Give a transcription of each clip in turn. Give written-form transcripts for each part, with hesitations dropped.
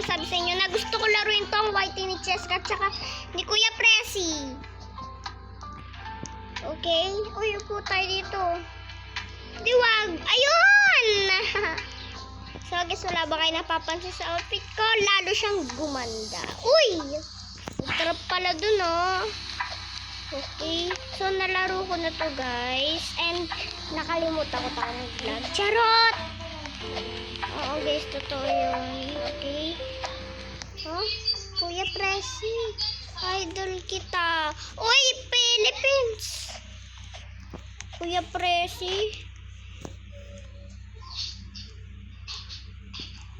masabi sa inyo na gusto ko laruin tong Whitey ni Cheska at saka ni Kuya Presi. Okay? Uy, upo tayo dito. Diwag! Ayun! So, guys, wala ba kayo napapansin sa outfit ko? Lalo siyang gumanda. Uy! Sarap pala dun, oh. Okay. So, nalaro ko na to, guys. And, nakalimutan ko tayo mag-vlog. Charot! Oo, guys, totoo yun. Okay. Oh, Kuya Presi. Idol kita. Uy, Philippines! Kuya Presi.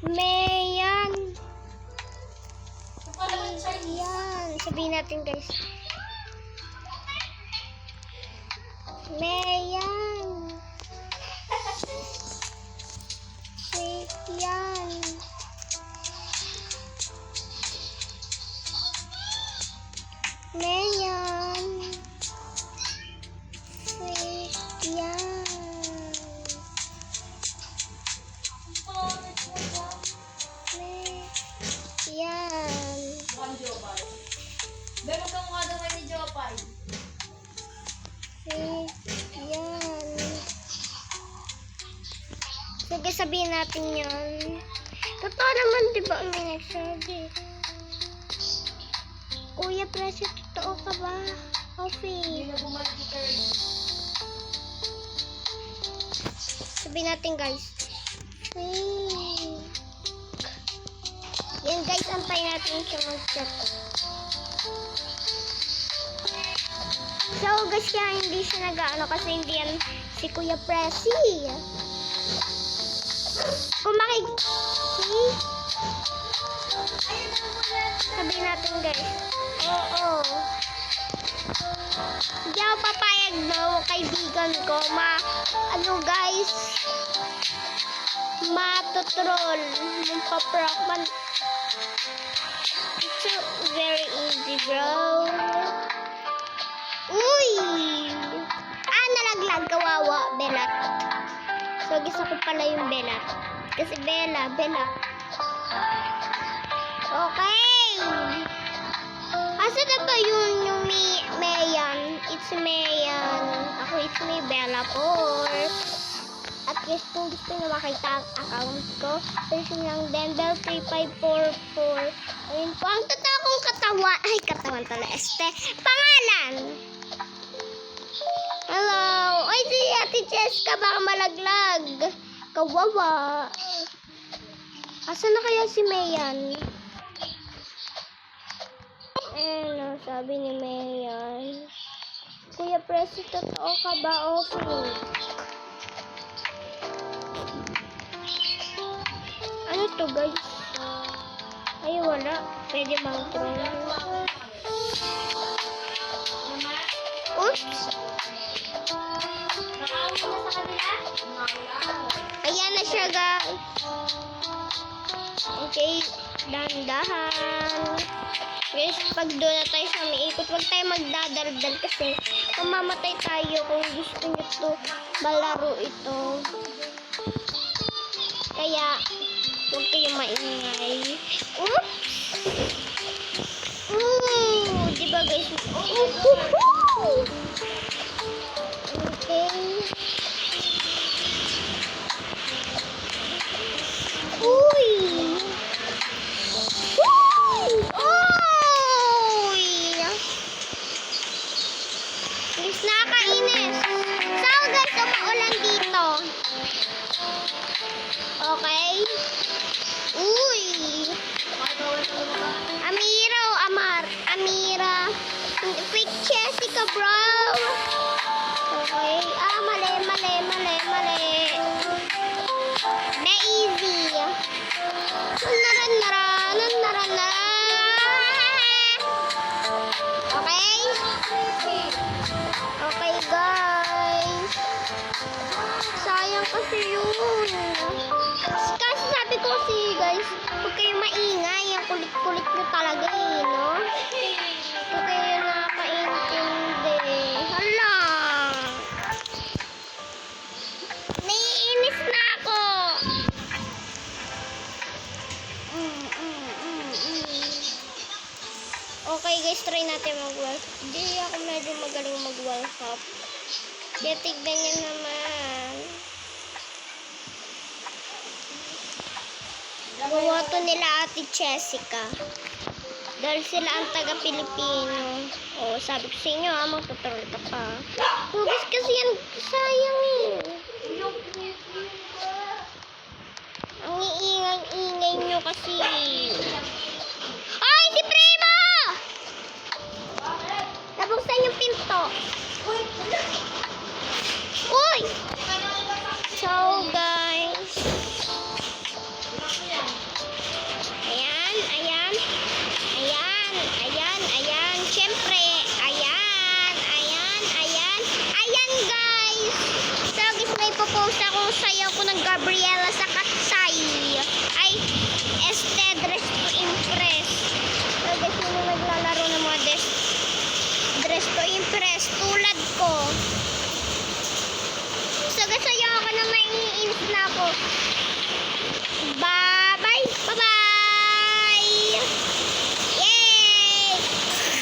Mayan. Ayan. Sabihin natin, guys. Mayan. Yan. Mayan. Yan. Yan. Pero kung nga daw ni Jopay. Yan. Sige, sabihin natin yan. Totoo naman, di ba, may nagsabi? Kuya Presi, totoo ka ba? Hindi Okay. na bumalik si Kurt. Sabihin natin, guys. Yan, guys, antay natin siya mag-chat. So, guys, kaya hindi siya nag-ano kasi hindi yan si Kuya Presi. Kung sabihin natin, guys. Oo. Hindi ako papayag na kaibigan ko guys, matutroll. Magpa-prank man. It's so very easy, bro. Uy! Nalaglag. Kawawa, Belat. So, gusto ko pala yung Belat. Kasi Bella. Okay. Asa na ba yung Mayan? It's Mayan. Ako, it's me, Bella Force. At guys, kung gusto nyo makita ang account ko, search lang Dendel 3544. Ayun po, ang totoo kong katawan. Ay, katawan pala. Pangalan. Hello. Ay, si Ate Cheska, baka malaglag. Kawawa. Asan na kaya si Mayan? Ano, sabi ni Mayan. Kuya Presi, totoo ka ba o fake? Ano to, guys? Ay, wala. Pwede bang troll? Oops! Ayan na siya, guys. Okay, dahan-dahan. Guys, pag doon na tayo sa umiikot, huwag tayo magdadaldal kasi mamamatay tayo kung gusto nyo to malaro ito. Kaya, huwag kayong maingay. Oops! Diba, guys? Okay. Uy! Guys, nakakainis. So, guys, umaulan dito. Okay? Uy! Amira. Fake Jessica, bro. Okay. Mali. Daisy. Nara. Okay? Okay, guys. Sayang kasi yun. Kasi sabi ko kasi, guys, huwag kayong maingay. Ang kulit-kulit nyo talaga no? Huwag kayo nakaintindi. Hala! Naiinis na ako. Okay guys, try natin mag-World. Hindi ako medyo magaling mag-World Cup. Kaya tignan niyo naman. Buwoto nila Ate Jessica. Dahil sila ang taga-Pilipino. O, sabi ko sa inyo magtuturol ka pa. Hugis kasi yan, sayang eh. Ang iingay nyo kasi. Ay, si Primo! Nabuksan yung pinto. Uy! So, guys. Ayan, ayan. Ayan, ayan, ayan. Siyempre, ayan, ayan, ayan. Ayan, guys. So, guys, may popost akong sayaw ko ng Gabriela sa Katsay. Ay, Dress to Impress. So, guys, sino naglalaro ng mga Dress to Impress tulad ko. So, guys, sayaw ako na maiinis na ako. Bye!